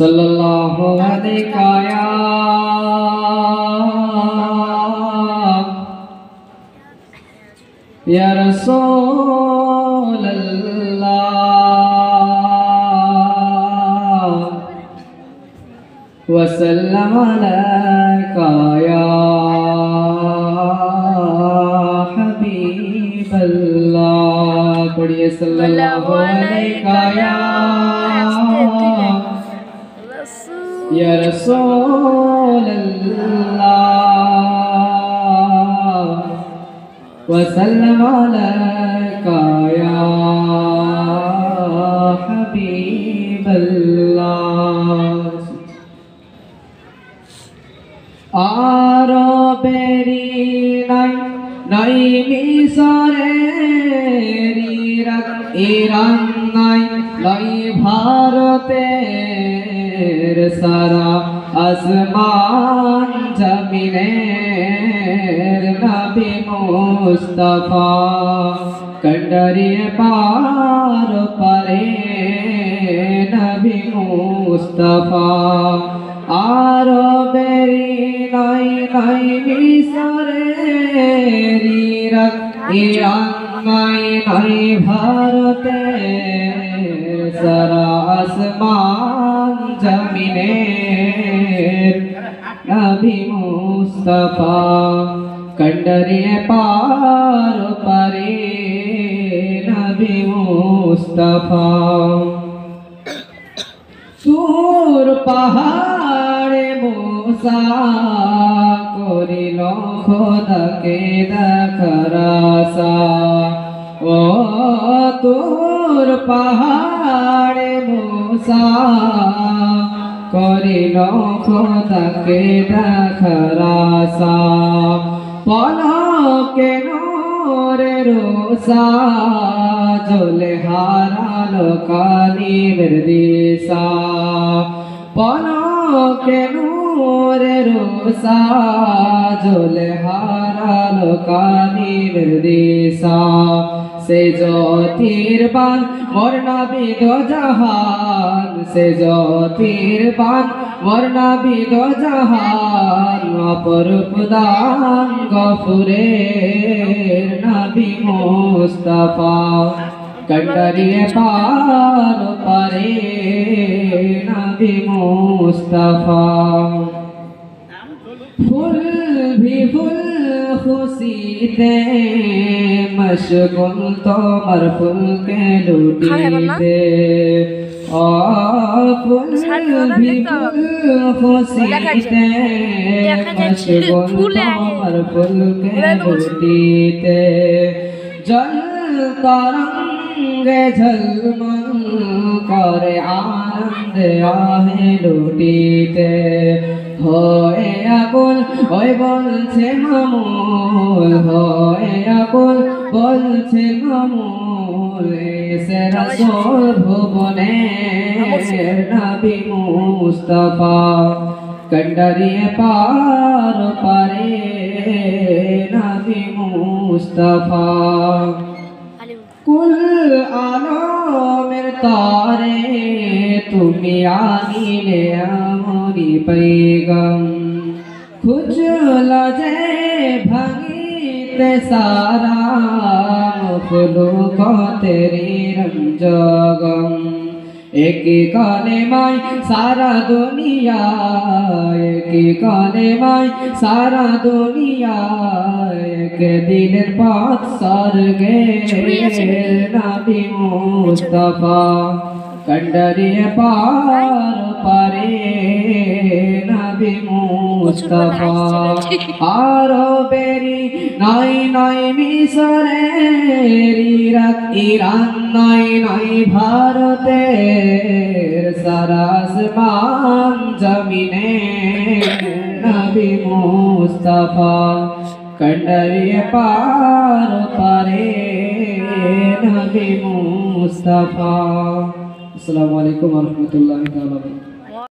सल्लल्लाहु अलैहि या रसूल अल्लाह वसल्लम अलैका या हबीब अल्लाह। पढ़िए सल्लल्लाहु अलैका या रसूल अल्लाह वसल्लम अलैका या हबीब अल्लाह। आरबेरी নাই মিশরের ইরান নাই নাই ভারতের সারা আসমান জমিনের নবী মুস্তাফা কন্ডরিয়ে পার পারে নবী মুস্তাফা। আরবেরি নাই নাই মিশরের ইরান নাই নাই ভারতের সারা আসমান জমিনের নবী মুস্তাফা কন্ডরিয়ে পার পারে নবী মুস্তাফা। তুর পাহাড়ে মুসা করিল খোদাকে দেখার আশা। ও তুর পাহাড়ে মুসা করিল খোদাকে দেখার আশা। পলকে নূরে রোসা জ্বলে হারালো কালিমের দিশা। পলকে নূরে রোসা জ্বলে হারালো কালিমের দিশা। সে জ্যোতির বান মোর নবী দো জাহান সে জ্যোতির বান মোর নবী দো জাহান অপরূপ দান গফুরের নবী মুস্তাফা কন্ডরিয়ে পার পারে নবী মুস্তাফা। ফুল भी ফুল খুশিতে मशगुल तोमर फुल के लुटीते फुल भी फुल खुशीते मशगुल तोमर फुल के लुटीते। जल तरंगे झलमल करे आनंद आहे लुटीते। होए আকুল ওই বলছে মামুল होए আকুল বলছে মামুল এসে রাসূল ভুবনের নবী মুস্তাফা কন্ডরিয়ে পার পারে নবী মুস্তাফা। কুল আলমের তারে তুমি আনিলে আমরি पैगम খুঁজলা যে ভাঙিতে সারা মখলুকাতেরি রঞ্জগম। एक कलेमाय सारा दुनिया एक कलेमाय सारा दुनिया एक दिलेर पाथ स्वर्गे नबी मुस्ताफा कन्डरिये पार पारे नबी मुस्ताफा। आरबेरी নাই নাই মিশরের ইরান নাই নাই ভারতের সারা আসমান জমিনে নবী মুস্তাফা কন্ডরিয়ে পার পারে নবী মুস্তাফা। আসসালামু আলাইকুম ওয়া রাহমাতুল্লাহি ওয়া বারাকাতুহু।